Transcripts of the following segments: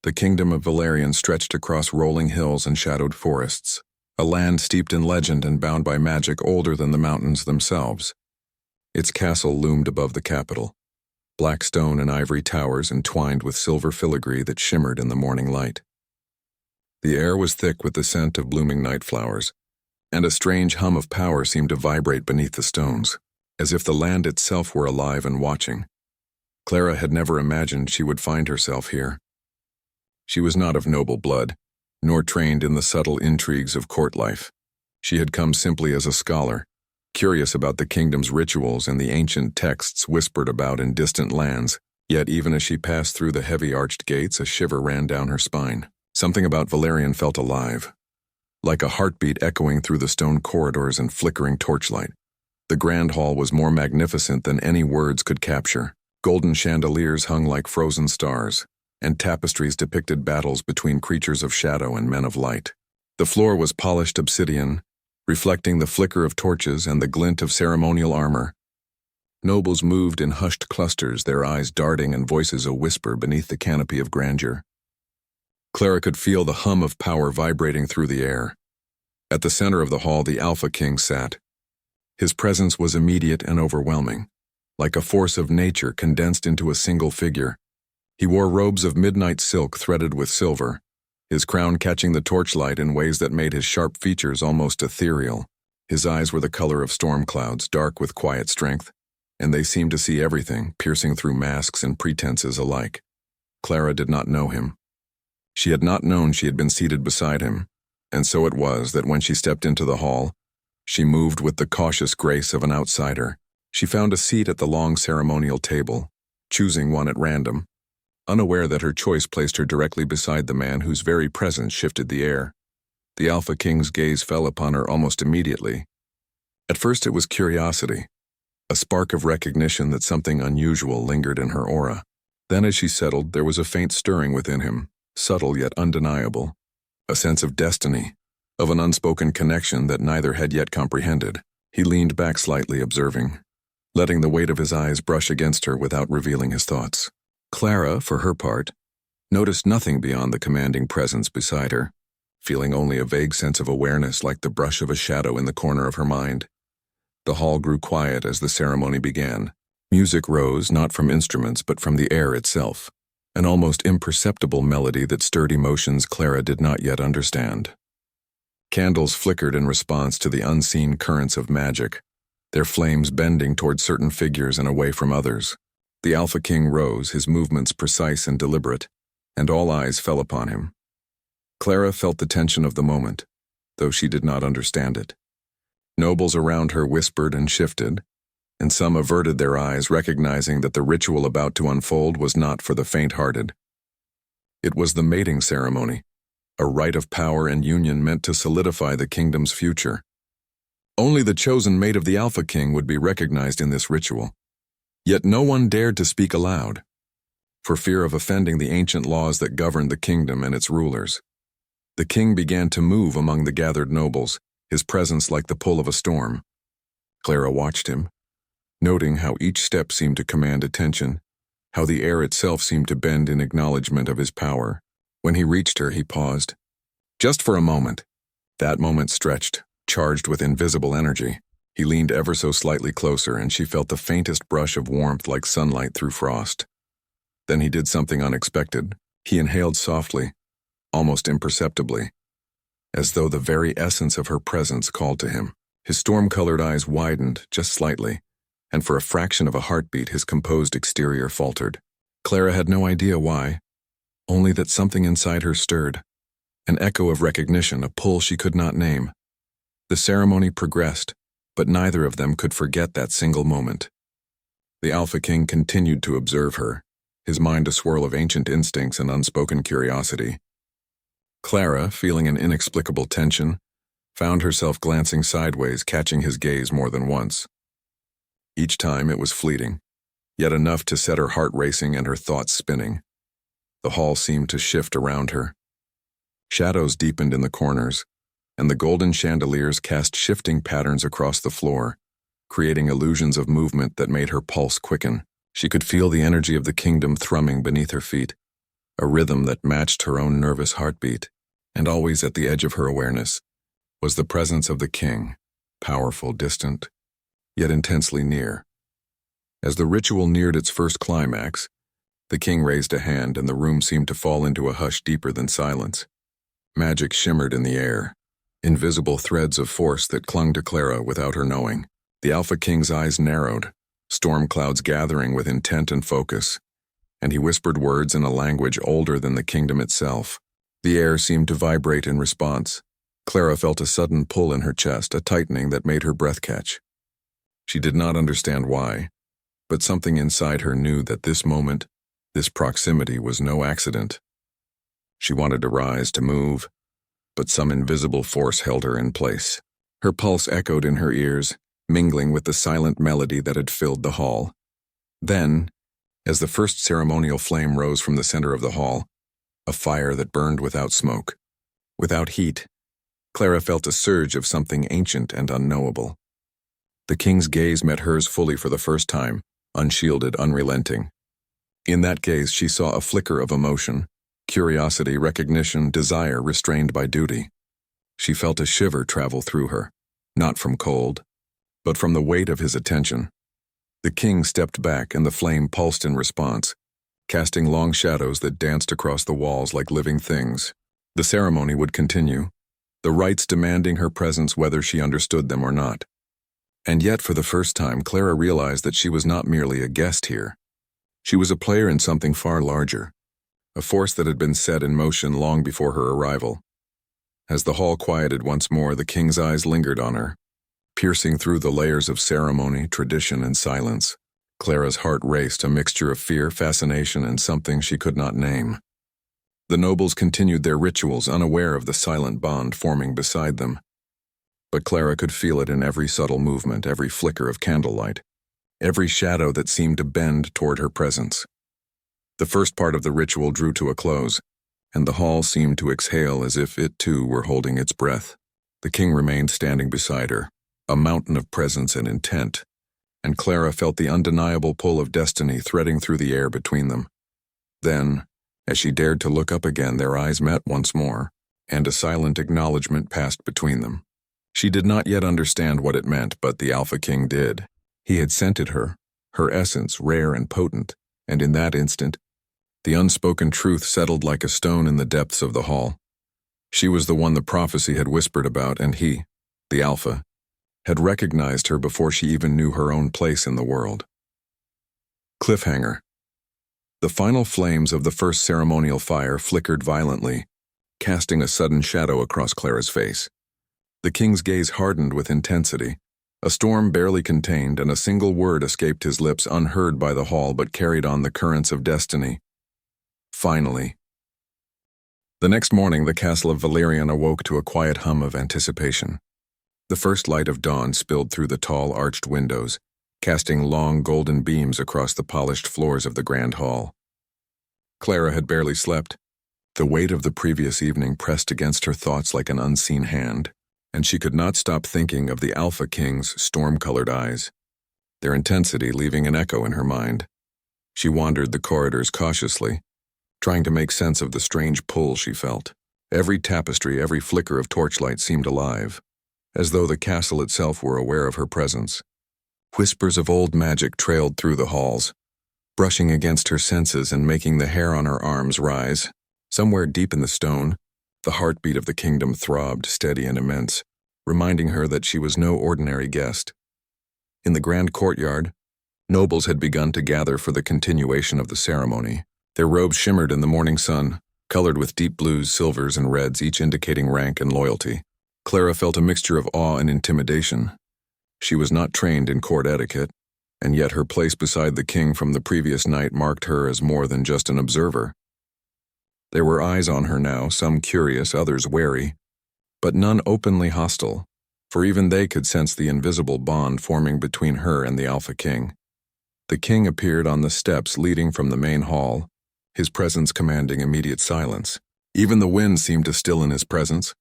The kingdom of Valerian stretched across rolling hills and shadowed forests, a land steeped in legend and bound by magic older than the mountains themselves. Its castle loomed above the capital, black stone and ivory towers entwined with silver filigree that shimmered in the morning light. The air was thick with the scent of blooming night flowers, and a strange hum of power seemed to vibrate beneath the stones, as if the land itself were alive and watching. Clara had never imagined she would find herself here. She was not of noble blood, nor trained in the subtle intrigues of court life. She had come simply as a scholar, curious about the kingdom's rituals and the ancient texts whispered about in distant lands, yet even as she passed through the heavy arched gates, a shiver ran down her spine. Something about Valerian felt alive, like a heartbeat echoing through the stone corridors and flickering torchlight. The grand hall was more magnificent than any words could capture. Golden chandeliers hung like frozen stars, and tapestries depicted battles between creatures of shadow and men of light. The floor was polished obsidian, reflecting the flicker of torches and the glint of ceremonial armor. Nobles moved in hushed clusters, their eyes darting and voices a whisper beneath the canopy of grandeur. Clara could feel the hum of power vibrating through the air. At the center of the hall, the Alpha King sat. His presence was immediate and overwhelming, like a force of nature condensed into a single figure. He wore robes of midnight silk threaded with silver, his crown catching the torchlight in ways that made his sharp features almost ethereal. His eyes were the color of storm clouds, dark with quiet strength, and they seemed to see everything, piercing through masks and pretenses alike. Clara did not know him. She had not known she had been seated beside him, and so it was that when she stepped into the hall, she moved with the cautious grace of an outsider. She found a seat at the long ceremonial table, choosing one at random, unaware that her choice placed her directly beside the man whose very presence shifted the air. The Alpha King's gaze fell upon her almost immediately. At first it was curiosity, a spark of recognition that something unusual lingered in her aura. Then as she settled, there was a faint stirring within him, subtle yet undeniable, a sense of destiny, of an unspoken connection that neither had yet comprehended. He leaned back slightly, observing, letting the weight of his eyes brush against her without revealing his thoughts. Clara, for her part, noticed nothing beyond the commanding presence beside her, feeling only a vague sense of awareness like the brush of a shadow in the corner of her mind. The hall grew quiet as the ceremony began. Music rose not from instruments but from the air itself, an almost imperceptible melody that stirred emotions Clara did not yet understand. Candles flickered in response to the unseen currents of magic, their flames bending toward certain figures and away from others. The Alpha King rose, his movements precise and deliberate, and all eyes fell upon him. Clara felt the tension of the moment, though she did not understand it. Nobles around her whispered and shifted, and some averted their eyes, recognizing that the ritual about to unfold was not for the faint-hearted. It was the mating ceremony, a rite of power and union meant to solidify the kingdom's future. Only the chosen mate of the Alpha King would be recognized in this ritual. Yet no one dared to speak aloud, for fear of offending the ancient laws that governed the kingdom and its rulers. The king began to move among the gathered nobles, his presence like the pull of a storm. Clara watched him, noting how each step seemed to command attention, how the air itself seemed to bend in acknowledgement of his power. When he reached her, he paused. Just for a moment. That moment stretched, charged with invisible energy. He leaned ever so slightly closer, and she felt the faintest brush of warmth like sunlight through frost. Then he did something unexpected. He inhaled softly, almost imperceptibly, as though the very essence of her presence called to him. His storm-colored eyes widened just slightly, and for a fraction of a heartbeat his composed exterior faltered. Clara had no idea why, only that something inside her stirred, an echo of recognition, a pull she could not name. The ceremony progressed, but neither of them could forget that single moment. The Alpha King continued to observe her, his mind a swirl of ancient instincts and unspoken curiosity. Clara, feeling an inexplicable tension, found herself glancing sideways, catching his gaze more than once. Each time it was fleeting, yet enough to set her heart racing and her thoughts spinning. The hall seemed to shift around her. Shadows deepened in the corners, and the golden chandeliers cast shifting patterns across the floor, creating illusions of movement that made her pulse quicken. She could feel the energy of the kingdom thrumming beneath her feet, a rhythm that matched her own nervous heartbeat, and always at the edge of her awareness was the presence of the king, powerful, distant, yet intensely near. As the ritual neared its first climax, the king raised a hand and the room seemed to fall into a hush deeper than silence. Magic shimmered in the air, invisible threads of force that clung to Clara without her knowing. The Alpha King's eyes narrowed, storm clouds gathering with intent and focus, and he whispered words in a language older than the kingdom itself. The air seemed to vibrate in response. Clara felt a sudden pull in her chest, a tightening that made her breath catch. She did not understand why, but something inside her knew that this moment, this proximity, was no accident. She wanted to rise, to move, but some invisible force held her in place. Her pulse echoed in her ears, mingling with the silent melody that had filled the hall. Then, as the first ceremonial flame rose from the center of the hall, a fire that burned without smoke, without heat, Clara felt a surge of something ancient and unknowable. The king's gaze met hers fully for the first time, unshielded, unrelenting. In that gaze she saw a flicker of emotion, curiosity, recognition, desire restrained by duty. She felt a shiver travel through her, not from cold, but from the weight of his attention. The king stepped back and the flame pulsed in response, casting long shadows that danced across the walls like living things. The ceremony would continue, the rites demanding her presence whether she understood them or not. And yet, for the first time, Clara realized that she was not merely a guest here. She was a player in something far larger, a force that had been set in motion long before her arrival. As the hall quieted once more, the king's eyes lingered on her, piercing through the layers of ceremony, tradition, and silence. Clara's heart raced, a mixture of fear, fascination, and something she could not name. The nobles continued their rituals, unaware of the silent bond forming beside them. But Clara could feel it in every subtle movement, every flicker of candlelight, every shadow that seemed to bend toward her presence. The first part of the ritual drew to a close, and the hall seemed to exhale as if it too were holding its breath. The king remained standing beside her, a mountain of presence and intent, and Clara felt the undeniable pull of destiny threading through the air between them. Then, as she dared to look up again, their eyes met once more, and a silent acknowledgement passed between them. She did not yet understand what it meant, but the Alpha King did. He had scented her, her essence rare and potent, and in that instant, the unspoken truth settled like a stone in the depths of the hall. She was the one the prophecy had whispered about, and he, the Alpha, had recognized her before she even knew her own place in the world. Cliffhanger. The final flames of the first ceremonial fire flickered violently, casting a sudden shadow across Clara's face. The king's gaze hardened with intensity. A storm barely contained, and a single word escaped his lips, unheard by the hall but carried on the currents of destiny. Finally. The next morning, the castle of Valerian awoke to a quiet hum of anticipation. The first light of dawn spilled through the tall, arched windows, casting long, golden beams across the polished floors of the grand hall. Clara had barely slept. The weight of the previous evening pressed against her thoughts like an unseen hand, and she could not stop thinking of the Alpha King's storm-colored eyes, their intensity leaving an echo in her mind. She wandered the corridors cautiously, trying to make sense of the strange pull she felt. Every tapestry, every flicker of torchlight seemed alive, as though the castle itself were aware of her presence. Whispers of old magic trailed through the halls, brushing against her senses and making the hair on her arms rise. Somewhere deep in the stone, the heartbeat of the kingdom throbbed, steady and immense, reminding her that she was no ordinary guest. In the grand courtyard, nobles had begun to gather for the continuation of the ceremony. Their robes shimmered in the morning sun, colored with deep blues, silvers, and reds, each indicating rank and loyalty. Clara felt a mixture of awe and intimidation. She was not trained in court etiquette, and yet her place beside the king from the previous night marked her as more than just an observer. There were eyes on her now, some curious, others wary, but none openly hostile, for even they could sense the invisible bond forming between her and the Alpha King. The king appeared on the steps leading from the main hall, his presence commanding immediate silence. Even the wind seemed to still in his presence.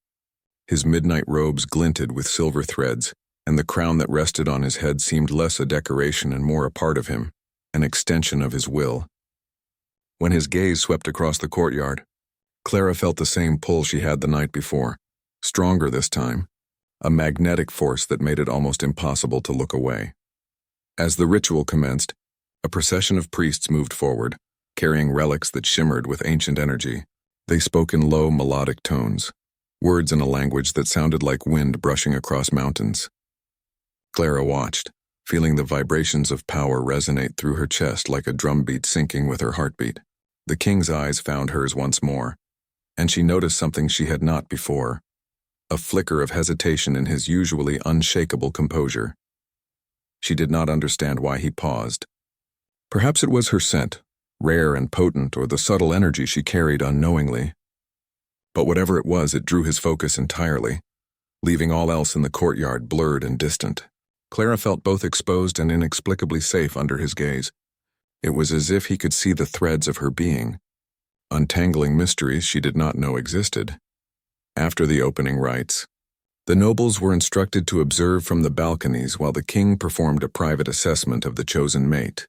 His midnight robes glinted with silver threads, and the crown that rested on his head seemed less a decoration and more a part of him, an extension of his will. When his gaze swept across the courtyard, Clara felt the same pull she had the night before, stronger this time, a magnetic force that made it almost impossible to look away. As the ritual commenced, a procession of priests moved forward, carrying relics that shimmered with ancient energy. They spoke in low, melodic tones, words in a language that sounded like wind brushing across mountains. Clara watched, feeling the vibrations of power resonate through her chest like a drumbeat syncing with her heartbeat. The king's eyes found hers once more, and she noticed something she had not before, a flicker of hesitation in his usually unshakable composure. She did not understand why he paused. Perhaps it was her scent, rare and potent, or the subtle energy she carried unknowingly. But whatever it was, it drew his focus entirely, leaving all else in the courtyard blurred and distant. Clara felt both exposed and inexplicably safe under his gaze. It was as if he could see the threads of her being, untangling mysteries she did not know existed. After the opening rites, the nobles were instructed to observe from the balconies while the king performed a private assessment of the chosen mate.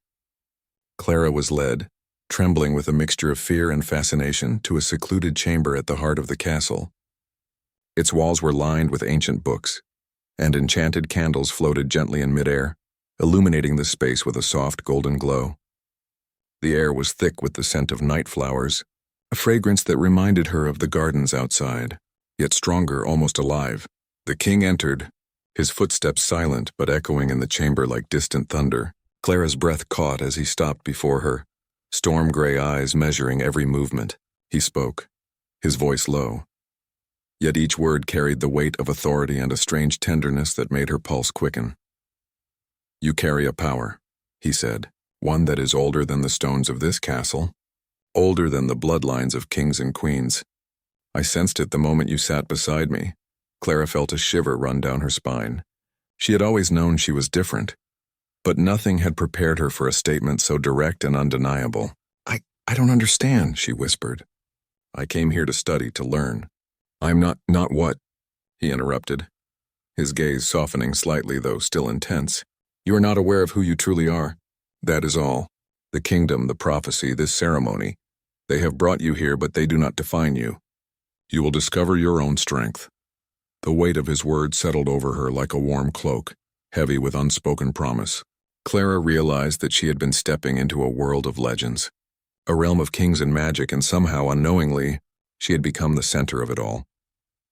Clara was led, trembling with a mixture of fear and fascination, to a secluded chamber at the heart of the castle. Its walls were lined with ancient books, and enchanted candles floated gently in midair, illuminating the space with a soft golden glow. The air was thick with the scent of night flowers, a fragrance that reminded her of the gardens outside, yet stronger, almost alive. The king entered, his footsteps silent but echoing in the chamber like distant thunder. Clara's breath caught as he stopped before her, storm-gray eyes measuring every movement. He spoke, his voice low, yet each word carried the weight of authority and a strange tenderness that made her pulse quicken. "You carry a power," he said, "one that is older than the stones of this castle, older than the bloodlines of kings and queens. I sensed it the moment you sat beside me." Clara felt a shiver run down her spine. She had always known she was different, but nothing had prepared her for a statement so direct and undeniable. I don't understand," she whispered. "I came here to study, to learn." "I'm not what?" he interrupted, his gaze softening slightly, though still intense. "You are not aware of who you truly are. That is all. The kingdom, the prophecy, this ceremony. They have brought you here, but they do not define you. You will discover your own strength." The weight of his words settled over her like a warm cloak, heavy with unspoken promise. Clara realized that she had been stepping into a world of legends, a realm of kings and magic, and somehow, unknowingly, she had become the center of it all.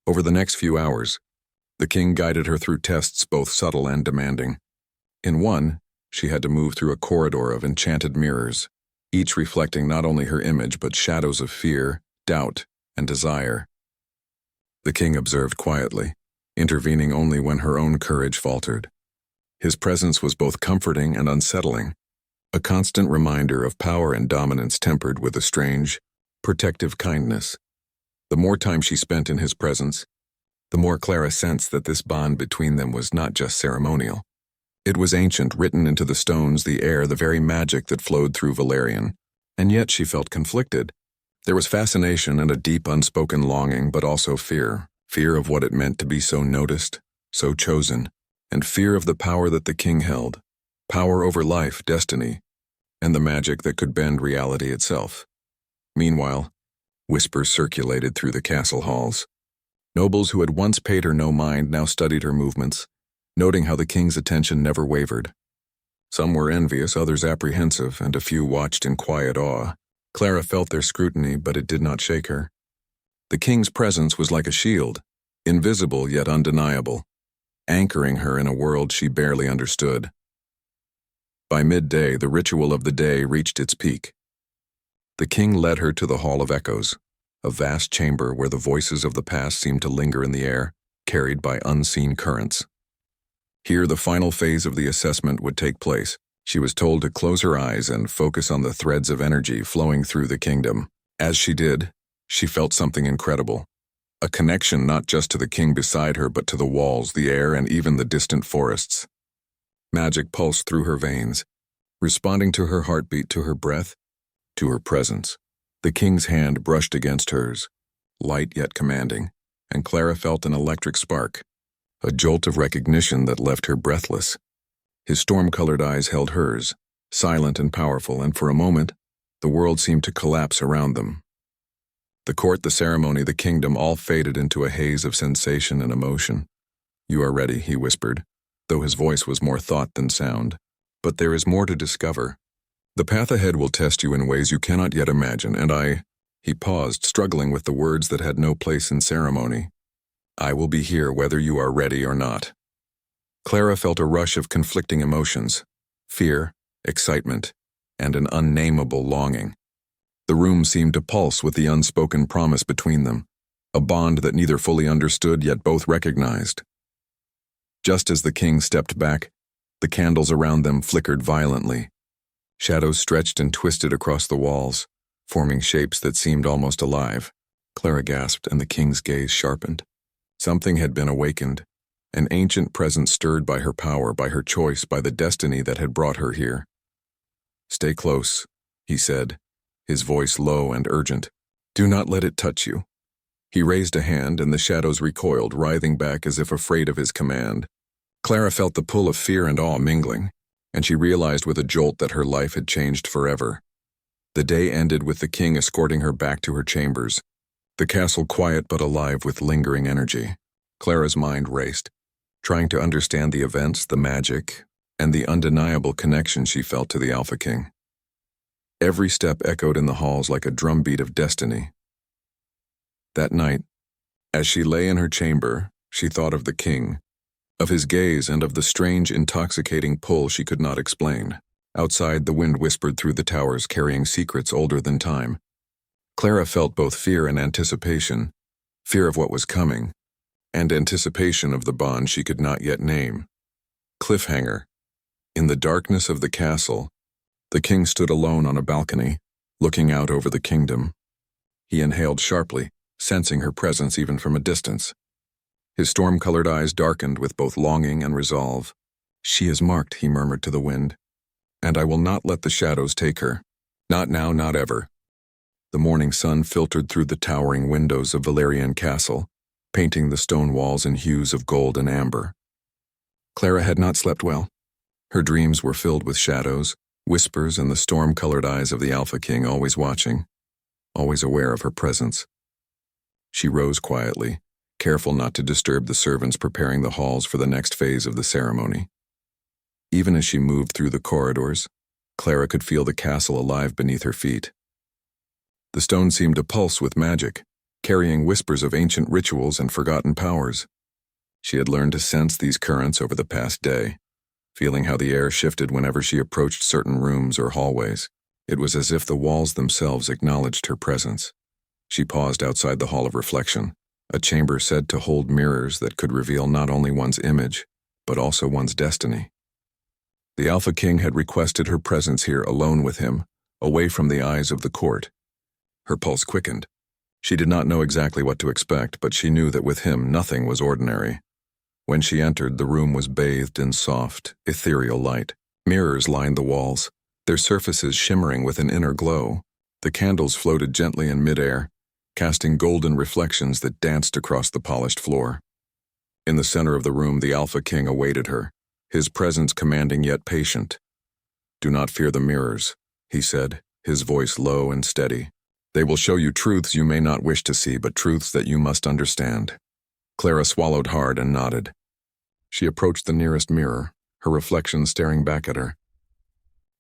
Over the next few hours, the king guided her through tests both subtle and demanding. In one, she had to move through a corridor of enchanted mirrors, each reflecting not only her image but shadows of fear, doubt, and desire. The king observed quietly, intervening only when her own courage faltered. His presence was both comforting and unsettling, a constant reminder of power and dominance tempered with a strange, protective kindness. The more time she spent in his presence, the more Clara sensed that this bond between them was not just ceremonial. It was ancient, written into the stones, the air, the very magic that flowed through Valerian. And yet she felt conflicted. There was fascination and a deep unspoken longing, but also fear. Fear of what it meant to be so noticed, so chosen, and fear of the power that the king held. Power over life, destiny, and the magic that could bend reality itself. Meanwhile, whispers circulated through the castle halls. Nobles who had once paid her no mind now studied her movements, noting how the king's attention never wavered. Some were envious, others apprehensive, and a few watched in quiet awe. Clara felt their scrutiny, but it did not shake her. The king's presence was like a shield, invisible yet undeniable, anchoring her in a world she barely understood. By midday, the ritual of the day reached its peak. The king led her to the Hall of Echoes, a vast chamber where the voices of the past seemed to linger in the air, carried by unseen currents. Here, the final phase of the assessment would take place. She was told to close her eyes and focus on the threads of energy flowing through the kingdom. As she did, she felt something incredible. A connection not just to the king beside her, but to the walls, the air, and even the distant forests. Magic pulsed through her veins, responding to her heartbeat, to her breath, to her presence. The king's hand brushed against hers, light yet commanding, and Clara felt an electric spark, a jolt of recognition that left her breathless. His storm-colored eyes held hers, silent and powerful, and for a moment, The world seemed to collapse around them. The court, the ceremony, the kingdom all faded into a haze of sensation and emotion. "You are ready," he whispered, though his voice was more thought than sound. "But there is more to discover. The path ahead will test you in ways you cannot yet imagine, and He paused, struggling with the words that had no place in ceremony. "I will be here whether you are ready or not." Clara felt a rush of conflicting emotions: fear, excitement, and an unnameable longing. The room seemed to pulse with the unspoken promise between them, a bond that neither fully understood yet both recognized. Just as the king stepped back, the candles around them flickered violently. Shadows stretched and twisted across the walls, forming shapes that seemed almost alive. Clara gasped, and the king's gaze sharpened. Something had been awakened, an ancient presence stirred by her power, by her choice, by the destiny that had brought her here. "Stay close," he said, his voice low and urgent. "Do not let it touch you." He raised a hand, and the shadows recoiled, writhing back as if afraid of his command. Clara felt the pull of fear and awe mingling, and she realized with a jolt that her life had changed forever. The day ended with the king escorting her back to her chambers, the castle quiet but alive with lingering energy. Clara's mind raced, trying to understand the events, the magic, and the undeniable connection she felt to the Alpha King. Every step echoed in the halls like a drumbeat of destiny. That night, as she lay in her chamber, she thought of the king, of his gaze and of the strange, intoxicating pull she could not explain. Outside, the wind whispered through the towers, carrying secrets older than time. Clara felt both fear and anticipation, fear of what was coming, and anticipation of the bond she could not yet name. Cliffhanger. In the darkness of the castle, the king stood alone on a balcony, looking out over the kingdom. He inhaled sharply, sensing her presence even from a distance. His storm-colored eyes darkened with both longing and resolve. "She is marked," he murmured to the wind, "and I will not let the shadows take her. Not now, not ever." The morning sun filtered through the towering windows of Valerian Castle, painting the stone walls in hues of gold and amber. Clara had not slept well. Her dreams were filled with shadows, whispers, and the storm-colored eyes of the Alpha King always watching, always aware of her presence. She rose quietly, careful not to disturb the servants preparing the halls for the next phase of the ceremony. Even as she moved through the corridors, Clara could feel the castle alive beneath her feet. The stone seemed to pulse with magic, carrying whispers of ancient rituals and forgotten powers. She had learned to sense these currents over the past day, feeling how the air shifted whenever she approached certain rooms or hallways. It was as if the walls themselves acknowledged her presence. She paused outside the Hall of Reflection, a chamber said to hold mirrors that could reveal not only one's image, but also one's destiny. The Alpha King had requested her presence here alone with him, away from the eyes of the court. Her pulse quickened. She did not know exactly what to expect, but she knew that with him nothing was ordinary. When she entered, the room was bathed in soft, ethereal light. Mirrors lined the walls, their surfaces shimmering with an inner glow. The candles floated gently in midair, casting golden reflections that danced across the polished floor. In the center of the room, the Alpha King awaited her, his presence commanding yet patient. "Do not fear the mirrors," he said, his voice low and steady. "They will show you truths you may not wish to see, but truths that you must understand." Clara swallowed hard and nodded. She approached the nearest mirror, her reflection staring back at her.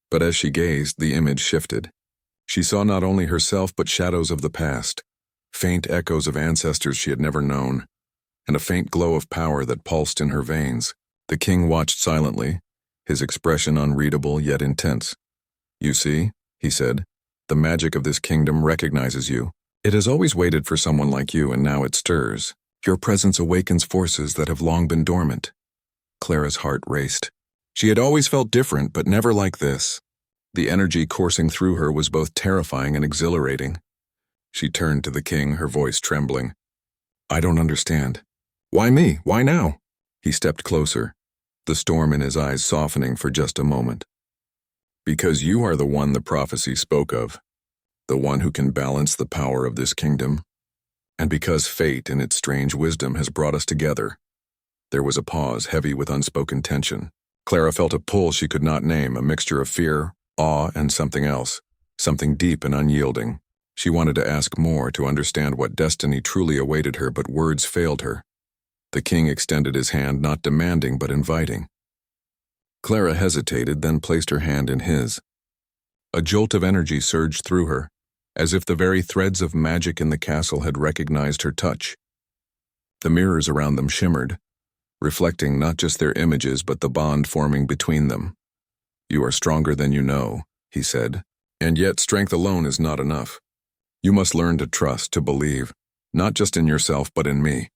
But as she gazed, the image shifted. She saw not only herself but shadows of the past, faint echoes of ancestors she had never known, and a faint glow of power that pulsed in her veins. The king watched silently, his expression unreadable yet intense. "You see," he said, "the magic of this kingdom recognizes you. It has always waited for someone like you, and now it stirs. Your presence awakens forces that have long been dormant." Clara's heart raced. She had always felt different, but never like this. The energy coursing through her was both terrifying and exhilarating. She turned to the king, her voice trembling. "I don't understand." "Why me? Why now?" He stepped closer, the storm in his eyes softening for just a moment. "Because you are the one the prophecy spoke of, the one who can balance the power of this kingdom. And because fate, in its strange wisdom, has brought us together." There was a pause, heavy with unspoken tension. Clara felt a pull she could not name, a mixture of fear, awe, and something else. something deep and unyielding. She wanted to ask more, to understand what destiny truly awaited her, but words failed her. The king extended his hand, not demanding but inviting. Clara hesitated, then placed her hand in his. A jolt of energy surged through her, as if the very threads of magic in the castle had recognized her touch. The mirrors around them shimmered, reflecting not just their images but the bond forming between them. "You are stronger than you know," he said, "and yet strength alone is not enough. You must learn to trust, to believe, not just in yourself but in me."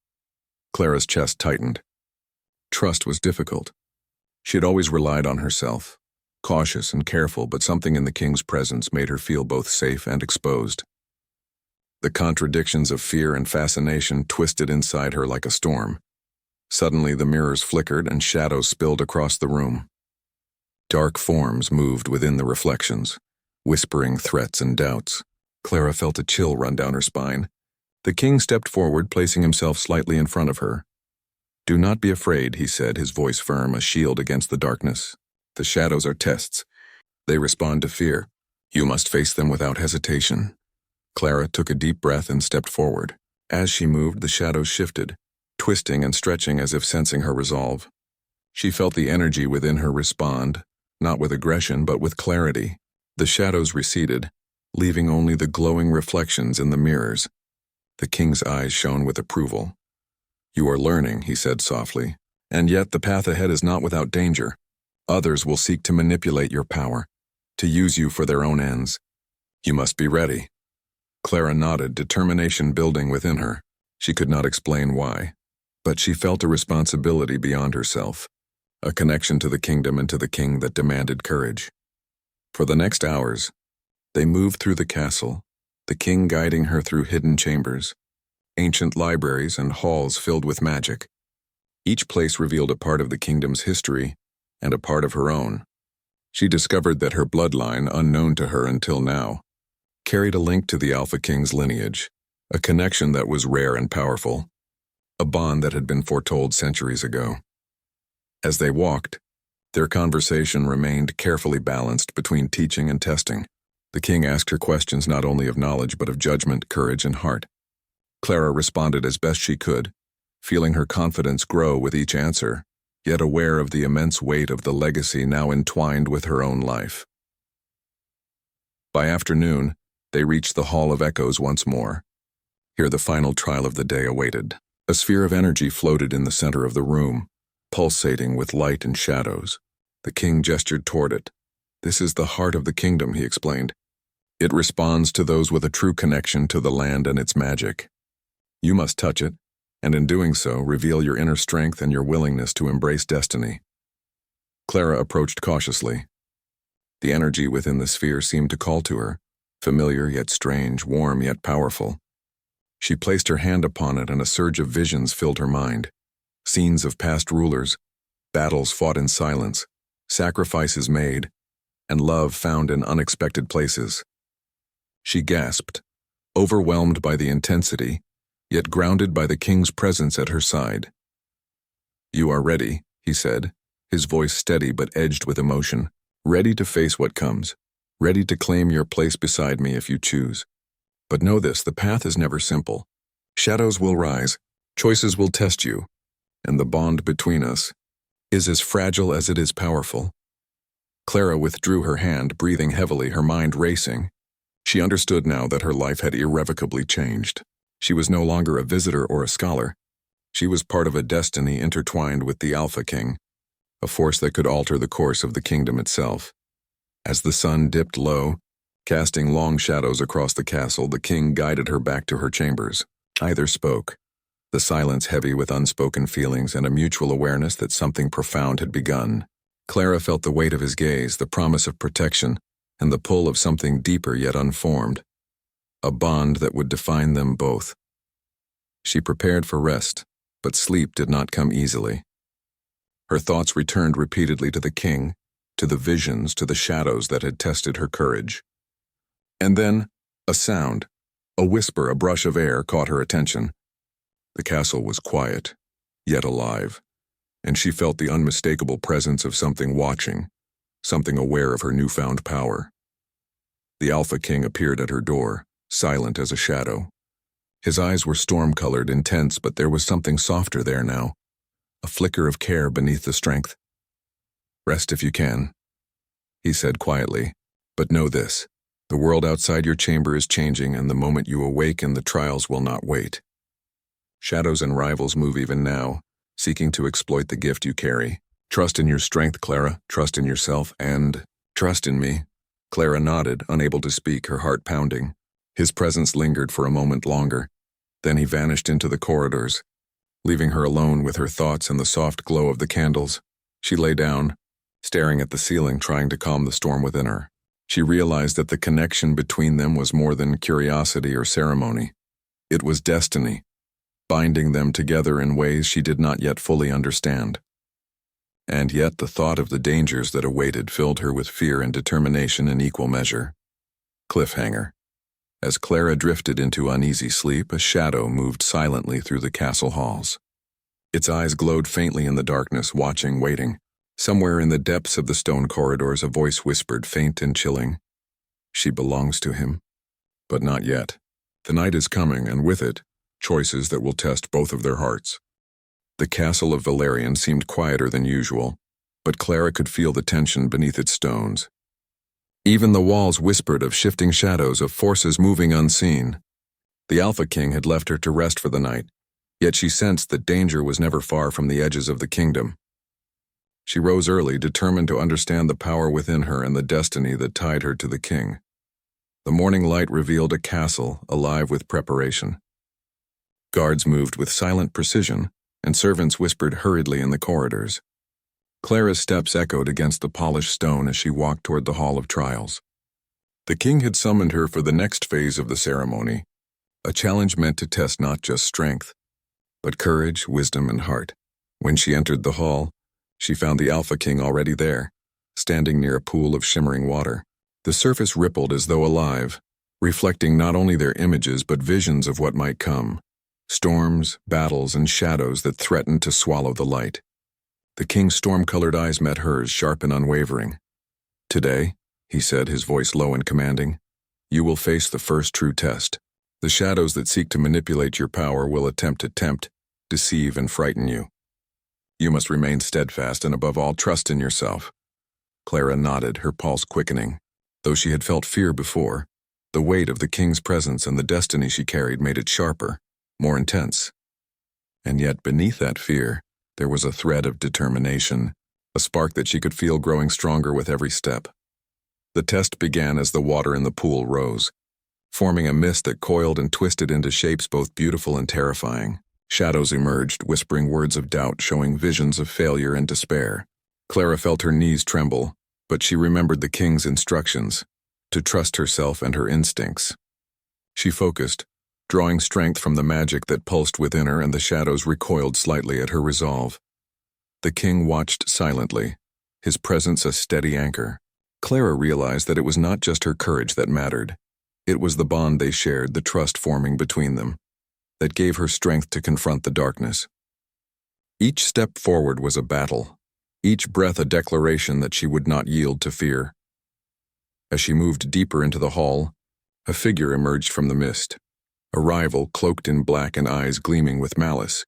Clara's chest tightened. Trust was difficult. She had always relied on herself, cautious and careful, but something in the king's presence made her feel both safe and exposed. The contradictions of fear and fascination twisted inside her like a storm. Suddenly the mirrors flickered and shadows spilled across the room. Dark forms moved within the reflections, whispering threats and doubts. Clara felt a chill run down her spine. The king stepped forward, placing himself slightly in front of her. "Do not be afraid," he said, his voice firm, a shield against the darkness. "The shadows are tests. They respond to fear. You must face them without hesitation." Clara took a deep breath and stepped forward. As she moved, the shadows shifted, twisting and stretching as if sensing her resolve. She felt the energy within her respond, not with aggression but with clarity. The shadows receded, leaving only the glowing reflections in the mirrors. The king's eyes shone with approval. "You are learning," he said softly, "and yet the path ahead is not without danger. Others will seek to manipulate your power, to use you for their own ends. You must be ready." Clara nodded, determination building within her. She could not explain why, but she felt a responsibility beyond herself, a connection to the kingdom and to the king that demanded courage. For the next hours, they moved through the castle, the king guiding her through hidden chambers, ancient libraries and halls filled with magic. Each place revealed a part of the kingdom's history and a part of her own. She discovered that her bloodline, unknown to her until now, carried a link to the Alpha King's lineage, a connection that was rare and powerful, a bond that had been foretold centuries ago. As they walked, their conversation remained carefully balanced between teaching and testing. The king asked her questions not only of knowledge but of judgment, courage, and heart. Clara responded as best she could, feeling her confidence grow with each answer, yet aware of the immense weight of the legacy now entwined with her own life. By afternoon, they reached the Hall of Echoes once more. Here the final trial of the day awaited. A sphere of energy floated in the center of the room, pulsating with light and shadows. The king gestured toward it. "This is the heart of the kingdom," he explained. "It responds to those with a true connection to the land and its magic. You must touch it, and in doing so, reveal your inner strength and your willingness to embrace destiny." Clara approached cautiously. The energy within the sphere seemed to call to her, familiar yet strange, warm yet powerful. She placed her hand upon it and a surge of visions filled her mind. Scenes of past rulers, battles fought in silence, sacrifices made, and love found in unexpected places. She gasped, overwhelmed by the intensity, yet grounded by the king's presence at her side. "You are ready," he said, his voice steady but edged with emotion. "Ready to face what comes, ready to claim your place beside me if you choose. But know this, the path is never simple. Shadows will rise, choices will test you, and the bond between us is as fragile as it is powerful." Clara withdrew her hand, breathing heavily, her mind racing. She understood now that her life had irrevocably changed. She was no longer a visitor or a scholar. She was part of a destiny intertwined with the Alpha King, a force that could alter the course of the kingdom itself. As the sun dipped low, casting long shadows across the castle, the king guided her back to her chambers. Neither spoke, the silence heavy with unspoken feelings and a mutual awareness that something profound had begun. Clara felt the weight of his gaze, the promise of protection, and the pull of something deeper yet unformed, a bond that would define them both. She prepared for rest, but sleep did not come easily. Her thoughts returned repeatedly to the king, to the visions, to the shadows that had tested her courage. And then, a sound, a whisper, a brush of air caught her attention. The castle was quiet, yet alive, and she felt the unmistakable presence of something watching, something aware of her newfound power. The Alpha King appeared at her door, silent as a shadow. His eyes were storm-colored, intense, but there was something softer there now, a flicker of care beneath the strength. "Rest if you can," he said quietly, "but know this. The world outside your chamber is changing, and the moment you awaken, the trials will not wait. Shadows and rivals move even now, seeking to exploit the gift you carry. Trust in your strength, Clara. Trust in yourself, and trust in me." Clara nodded, unable to speak, her heart pounding. His presence lingered for a moment longer. Then he vanished into the corridors, leaving her alone with her thoughts and the soft glow of the candles. She lay down, staring at the ceiling, trying to calm the storm within her. She realized that the connection between them was more than curiosity or ceremony. It was destiny, binding them together in ways she did not yet fully understand. And yet the thought of the dangers that awaited filled her with fear and determination in equal measure. Cliffhanger. As Clara drifted into uneasy sleep, a shadow moved silently through the castle halls. Its eyes glowed faintly in the darkness, watching, waiting. Somewhere in the depths of the stone corridors, a voice whispered, faint and chilling, "She belongs to him." But not yet. The night is coming, and with it, choices that will test both of their hearts. The castle of Valerian seemed quieter than usual, but Clara could feel the tension beneath its stones. Even the walls whispered of shifting shadows, of forces moving unseen. The Alpha King had left her to rest for the night, yet she sensed that danger was never far from the edges of the kingdom. She rose early, determined to understand the power within her and the destiny that tied her to the king. The morning light revealed a castle alive with preparation. Guards moved with silent precision, and servants whispered hurriedly in the corridors. Clara's steps echoed against the polished stone as she walked toward the Hall of Trials. The king had summoned her for the next phase of the ceremony, a challenge meant to test not just strength, but courage, wisdom, and heart. When she entered the hall, she found the Alpha King already there, standing near a pool of shimmering water. The surface rippled as though alive, reflecting not only their images but visions of what might come. Storms, battles, and shadows that threatened to swallow the light. The king's storm-colored eyes met hers, sharp and unwavering. "Today," he said, his voice low and commanding, "you will face the first true test. The shadows that seek to manipulate your power will attempt to tempt, deceive, and frighten you. You must remain steadfast and above all trust in yourself." Clara nodded, her pulse quickening. Though she had felt fear before, the weight of the king's presence and the destiny she carried made it sharper, more intense. And yet beneath that fear, there was a thread of determination, a spark that she could feel growing stronger with every step. The test began as the water in the pool rose, forming a mist that coiled and twisted into shapes both beautiful and terrifying. Shadows emerged, whispering words of doubt, showing visions of failure and despair. Clara felt her knees tremble, but she remembered the king's instructions, to trust herself and her instincts. She focused, drawing strength from the magic that pulsed within her, and the shadows recoiled slightly at her resolve. The king watched silently, his presence a steady anchor. Clara realized that it was not just her courage that mattered. It was the bond they shared, the trust forming between them, that gave her strength to confront the darkness. Each step forward was a battle, each breath a declaration that she would not yield to fear. As she moved deeper into the hall, a figure emerged from the mist, a rival cloaked in black and eyes gleaming with malice.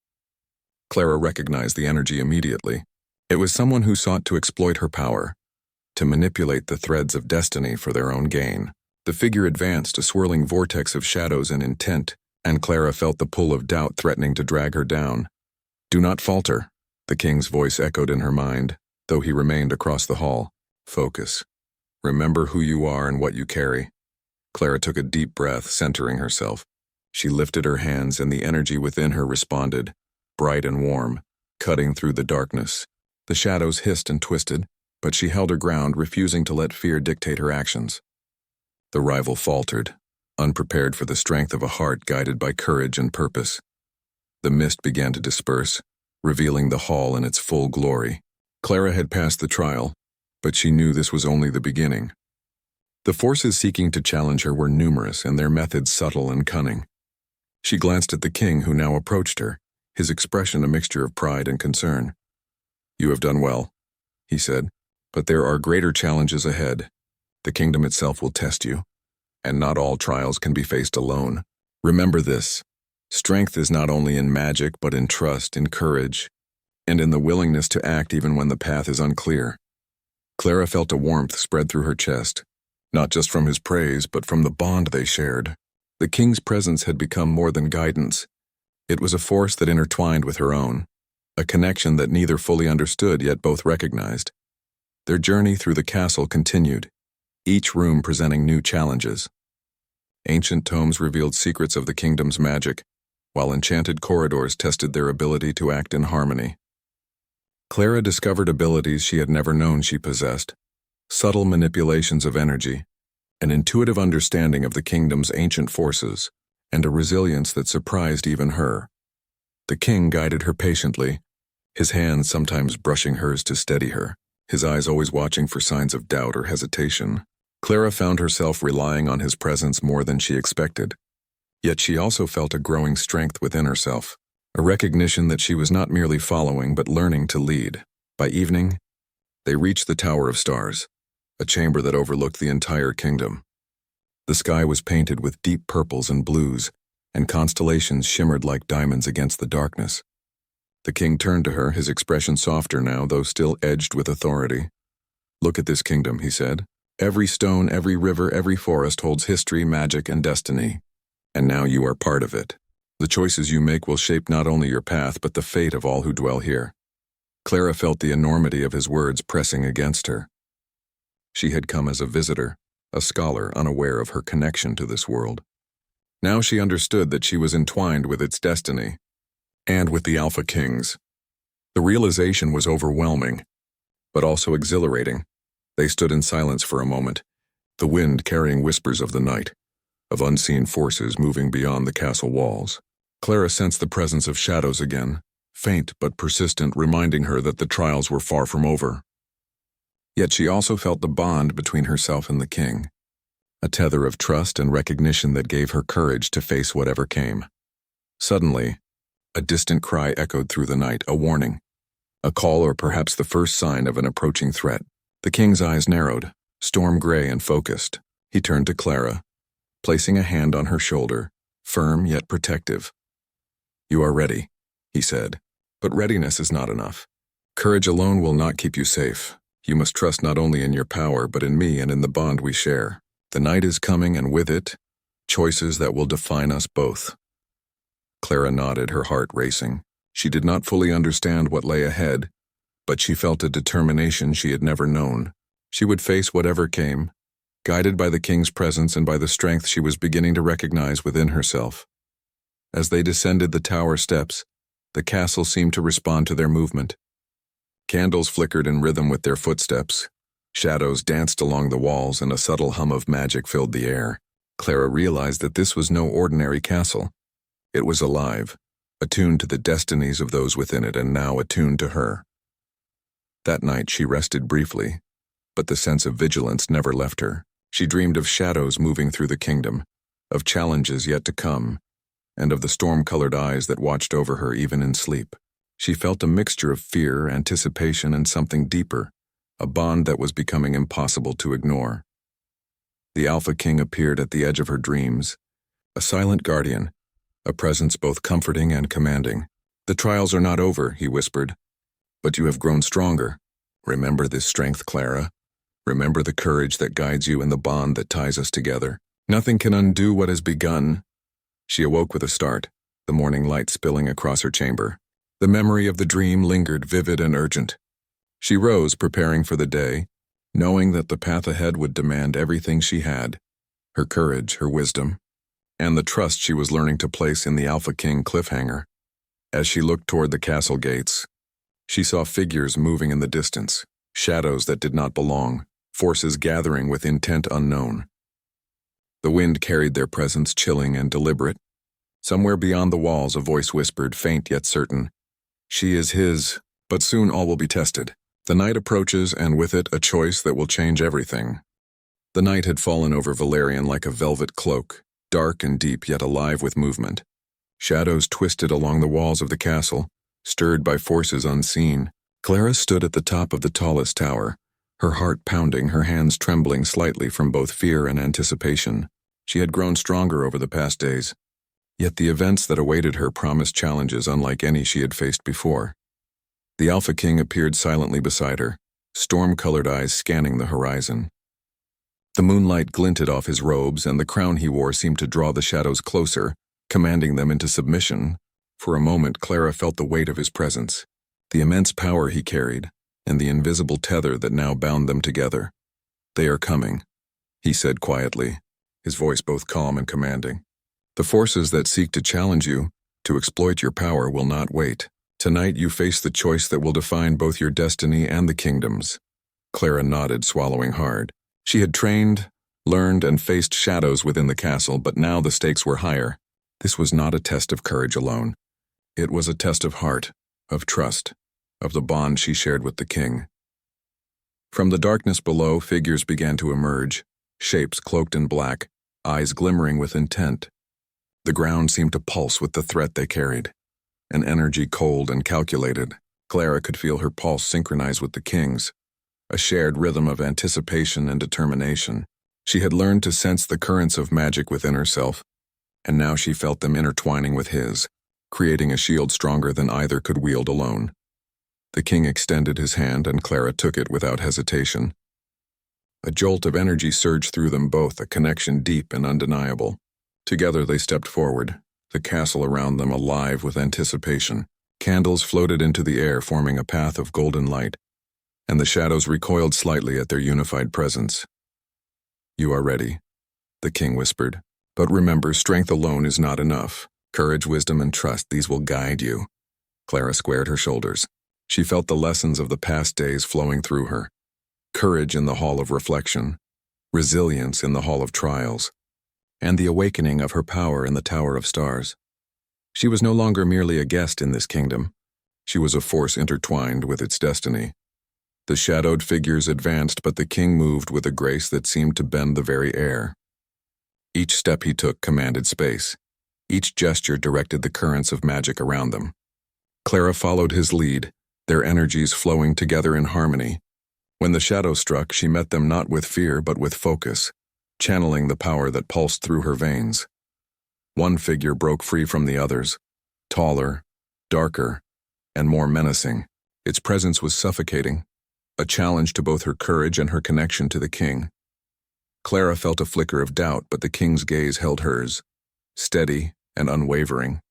Clara recognized the energy immediately. It was someone who sought to exploit her power, to manipulate the threads of destiny for their own gain. The figure advanced, a swirling vortex of shadows and intent, and Clara felt the pull of doubt threatening to drag her down. "Do not falter," the king's voice echoed in her mind, though he remained across the hall. "Focus. Remember who you are and what you carry." Clara took a deep breath, centering herself. She lifted her hands, and the energy within her responded, bright and warm, cutting through the darkness. The shadows hissed and twisted, but she held her ground, refusing to let fear dictate her actions. The rival faltered, unprepared for the strength of a heart guided by courage and purpose. The mist began to disperse, revealing the hall in its full glory. Clara had passed the trial, but she knew this was only the beginning. The forces seeking to challenge her were numerous, and their methods subtle and cunning. She glanced at the king, who now approached her, his expression a mixture of pride and concern. "You have done well," he said, "but there are greater challenges ahead. The kingdom itself will test you, and not all trials can be faced alone. Remember this. Strength is not only in magic but in trust, in courage, and in the willingness to act even when the path is unclear. Clara felt a warmth spread through her chest, not just from his praise but from the bond they shared. The king's presence had become more than guidance. It was a force that intertwined with her own, a connection that neither fully understood yet both recognized. Their journey through the castle continued, each room presenting new challenges. Ancient tomes revealed secrets of the kingdom's magic, while enchanted corridors tested their ability to act in harmony. Clara discovered abilities she had never known she possessed, subtle manipulations of energy, an intuitive understanding of the kingdom's ancient forces, and a resilience that surprised even her. The king guided her patiently, his hands sometimes brushing hers to steady her, his eyes always watching for signs of doubt or hesitation. Clara found herself relying on his presence more than she expected. Yet she also felt a growing strength within herself, a recognition that she was not merely following but learning to lead. By evening, they reached the Tower of Stars, a chamber that overlooked the entire kingdom. The sky was painted with deep purples and blues, and constellations shimmered like diamonds against the darkness. The king turned to her, his expression softer now, though still edged with authority. "Look at this kingdom," he said. "Every stone, every river, every forest holds history, magic, and destiny. And now you are part of it. The choices you make will shape not only your path but the fate of all who dwell here." Clara felt the enormity of his words pressing against her. She had come as a visitor, a scholar unaware of her connection to this world. Now she understood that she was entwined with its destiny, and with the Alpha Kings. The realization was overwhelming, but also exhilarating. They stood in silence for a moment, the wind carrying whispers of the night, of unseen forces moving beyond the castle walls. Clara sensed the presence of shadows again, faint but persistent, reminding her that the trials were far from over. Yet she also felt the bond between herself and the king, a tether of trust and recognition that gave her courage to face whatever came. Suddenly, a distant cry echoed through the night, a warning, a call, or perhaps the first sign of an approaching threat. The king's eyes narrowed, storm-gray and focused. He turned to Clara, placing a hand on her shoulder, firm yet protective. "You are ready," he said, "but readiness is not enough. Courage alone will not keep you safe. You must trust not only in your power, but in me and in the bond we share. The night is coming, and with it, choices that will define us both." Clara nodded, her heart racing. She did not fully understand what lay ahead, but she felt a determination she had never known. She would face whatever came, guided by the king's presence and by the strength she was beginning to recognize within herself. As they descended the tower steps, the castle seemed to respond to their movement. Candles flickered in rhythm with their footsteps. Shadows danced along the walls, and a subtle hum of magic filled the air. Clara realized that this was no ordinary castle. It was alive, attuned to the destinies of those within it, and now attuned to her. That night she rested briefly, but the sense of vigilance never left her. She dreamed of shadows moving through the kingdom, of challenges yet to come, and of the storm-colored eyes that watched over her even in sleep. She felt a mixture of fear, anticipation, and something deeper, a bond that was becoming impossible to ignore. The Alpha King appeared at the edge of her dreams, a silent guardian, a presence both comforting and commanding. "The trials are not over," he whispered, "but you have grown stronger. Remember this strength, Clara. Remember the courage that guides you and the bond that ties us together. Nothing can undo what has begun." She awoke with a start, the morning light spilling across her chamber. The memory of the dream lingered, vivid and urgent. She rose, preparing for the day, knowing that the path ahead would demand everything she had, her courage, her wisdom, and the trust she was learning to place in the Alpha King cliffhanger. As she looked toward the castle gates, she saw figures moving in the distance, shadows that did not belong, forces gathering with intent unknown. The wind carried their presence, chilling and deliberate. Somewhere beyond the walls, a voice whispered, faint yet certain, "She is his, but soon all will be tested." The night approaches, and with it a choice that will change everything. The night had fallen over Valerian like a velvet cloak, dark and deep yet alive with movement. Shadows twisted along the walls of the castle, stirred by forces unseen. Clara stood at the top of the tallest tower, her heart pounding, her hands trembling slightly from both fear and anticipation. She had grown stronger over the past days, yet the events that awaited her promised challenges unlike any she had faced before. The Alpha King appeared silently beside her, storm-colored eyes scanning the horizon. The moonlight glinted off his robes, and the crown he wore seemed to draw the shadows closer, commanding them into submission. For a moment, Clara felt the weight of his presence, the immense power he carried, and the invisible tether that now bound them together. "They are coming," he said quietly, his voice both calm and commanding. "The forces that seek to challenge you, to exploit your power, will not wait. Tonight you face the choice that will define both your destiny and the kingdom's." Clara nodded, swallowing hard. She had trained, learned, and faced shadows within the castle, but now the stakes were higher. This was not a test of courage alone. It was a test of heart, of trust, of the bond she shared with the king. From the darkness below, figures began to emerge, shapes cloaked in black, eyes glimmering with intent. The ground seemed to pulse with the threat they carried. An energy cold and calculated, Clara could feel her pulse synchronize with the king's, a shared rhythm of anticipation and determination. She had learned to sense the currents of magic within herself, and now she felt them intertwining with his, creating a shield stronger than either could wield alone. The king extended his hand, and Clara took it without hesitation. A jolt of energy surged through them both, a connection deep and undeniable. Together they stepped forward, the castle around them alive with anticipation. Candles floated into the air, forming a path of golden light, and the shadows recoiled slightly at their unified presence. "You are ready," the king whispered. "But remember, strength alone is not enough. Courage, wisdom, and trust, these will guide you." Clara squared her shoulders. She felt the lessons of the past days flowing through her. Courage in the hall of reflection, resilience in the hall of trials, and the awakening of her power in the Tower of Stars. She was no longer merely a guest in this kingdom. She was a force intertwined with its destiny. The shadowed figures advanced, but the king moved with a grace that seemed to bend the very air. Each step he took commanded space. Each gesture directed the currents of magic around them. Clara followed his lead, their energies flowing together in harmony. When the shadow struck, she met them not with fear but with focus, channeling the power that pulsed through her veins. One figure broke free from the others, taller, darker, and more menacing. Its presence was suffocating, a challenge to both her courage and her connection to the king. Clara felt a flicker of doubt, but the king's gaze held hers, steady and unwavering.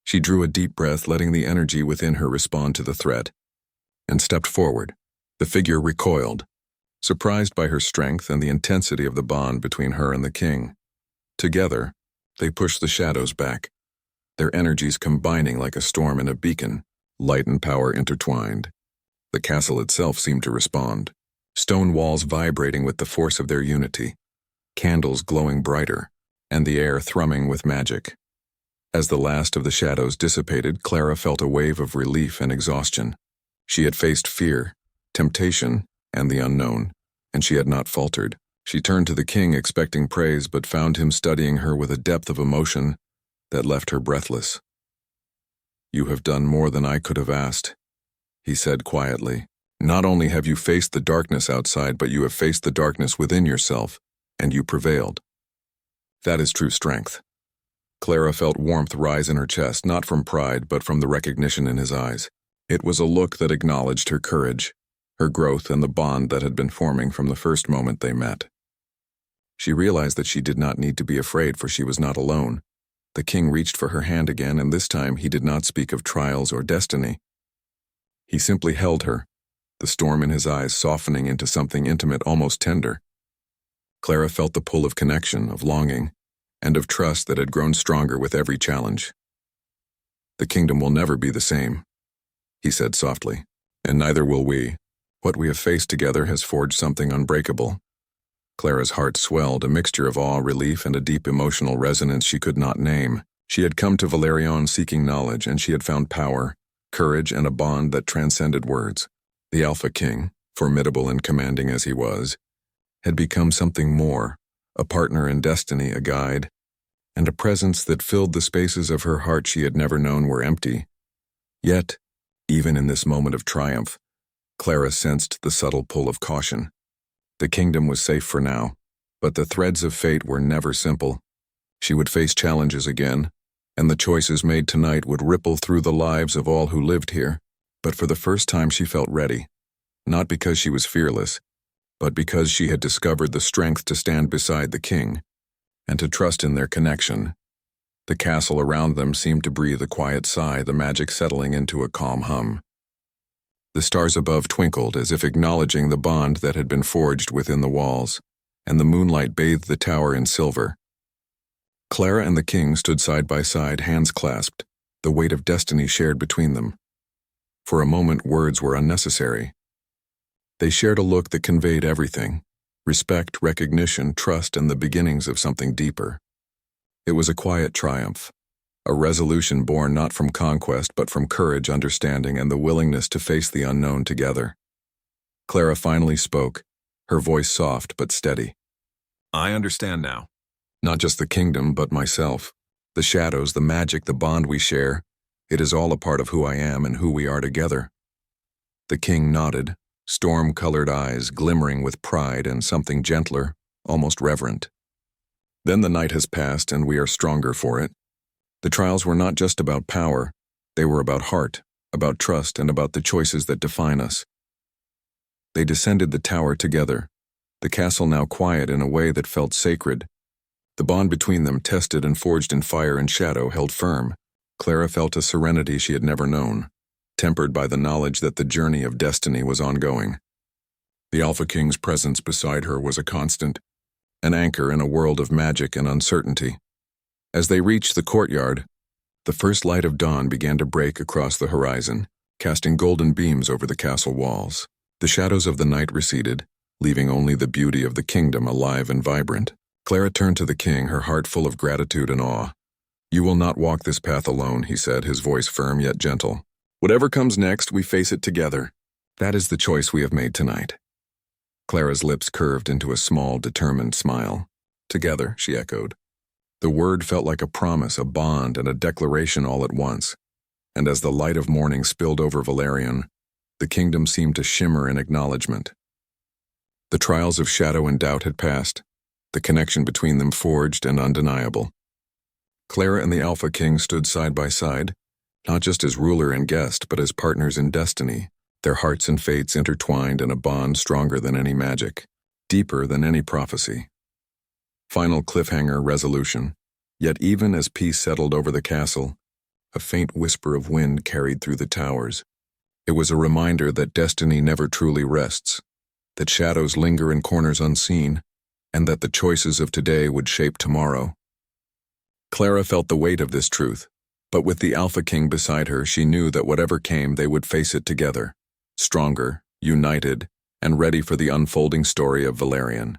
She drew a deep breath, letting the energy within her respond to the threat, and stepped forward. The figure recoiled, surprised by her strength and the intensity of the bond between her and the king. Together, they pushed the shadows back, their energies combining like a storm and a beacon, light and power intertwined. The castle itself seemed to respond, stone walls vibrating with the force of their unity, candles glowing brighter, and the air thrumming with magic. As the last of the shadows dissipated, Clara felt a wave of relief and exhaustion. She had faced fear, temptation, and the unknown, and she had not faltered. She turned to the king expecting praise, but found him studying her with a depth of emotion that left her breathless. "You have done more than I could have asked," he said quietly. "Not only have you faced the darkness outside, but you have faced the darkness within yourself, and you prevailed. That is true strength." Clara felt warmth rise in her chest, not from pride, but from the recognition in his eyes. It was a look that acknowledged her courage, her growth, and the bond that had been forming from the first moment they met. She realized that she did not need to be afraid, for she was not alone. The king reached for her hand again, and this time he did not speak of trials or destiny. He simply held her, the storm in his eyes softening into something intimate, almost tender. Clara felt the pull of connection, of longing, and of trust that had grown stronger with every challenge. "The kingdom will never be the same," he said softly, "and neither will we. What we have faced together has forged something unbreakable." Clara's heart swelled, a mixture of awe, relief, and a deep emotional resonance she could not name. She had come to Valerion seeking knowledge, and she had found power, courage, and a bond that transcended words. The Alpha King, formidable and commanding as he was, had become something more, a partner in destiny, a guide, and a presence that filled the spaces of her heart she had never known were empty. Yet, even in this moment of triumph, Clara sensed the subtle pull of caution. The kingdom was safe for now, But the threads of fate were never simple. She would face challenges again, and the choices made tonight would ripple through the lives of all who lived here. But for the first time she felt ready, not because she was fearless, but because she had discovered the strength to stand beside the king, and to trust in their connection. The castle around them seemed to breathe a quiet sigh, the magic settling into a calm hum. The stars above twinkled as if acknowledging the bond that had been forged within the walls, and the moonlight bathed the tower in silver. Clara and the king stood side by side, hands clasped, the weight of destiny shared between them. For a moment, words were unnecessary. They shared a look that conveyed everything: respect, recognition, trust, and the beginnings of something deeper. It was a quiet triumph, a resolution born not from conquest but from courage, understanding, and the willingness to face the unknown together. Clara finally spoke, her voice soft but steady. I understand now. Not just the kingdom, but myself. The shadows, the magic, the bond we share. It is all a part of who I am and who we are together. The king nodded, storm-colored eyes glimmering with pride and something gentler, almost reverent. Then the night has passed and we are stronger for it. The trials were not just about power. They were about heart, about trust, and about the choices that define us. They descended the tower together, the castle now quiet in a way that felt sacred. The bond between them, tested and forged in fire and shadow, held firm. Clara felt a serenity she had never known, tempered by the knowledge that the journey of destiny was ongoing. The Alpha King's presence beside her was a constant, an anchor in a world of magic and uncertainty. As they reached the courtyard, the first light of dawn began to break across the horizon, casting golden beams over the castle walls. The shadows of the night receded, leaving only the beauty of the kingdom alive and vibrant. Clara turned to the king, her heart full of gratitude and awe. "You will not walk this path alone," he said, his voice firm yet gentle. "Whatever comes next, we face it together. That is the choice we have made tonight." Clara's lips curved into a small, determined smile. "Together," she echoed. The word felt like a promise, a bond, and a declaration all at once. And as the light of morning spilled over Valerian, the kingdom seemed to shimmer in acknowledgement. The trials of shadow and doubt had passed, the connection between them forged and undeniable. Clara and the Alpha King stood side by side, not just as ruler and guest, but as partners in destiny, their hearts and fates intertwined in a bond stronger than any magic, deeper than any prophecy. Final cliffhanger, resolution. Yet even as peace settled over the castle, a faint whisper of wind carried through the towers. It was a reminder that destiny never truly rests, that shadows linger in corners unseen, and that the choices of today would shape tomorrow. Clara felt the weight of this truth, but with the Alpha King beside her, she knew that whatever came, they would face it together, stronger, united, and ready for the unfolding story of Valerian.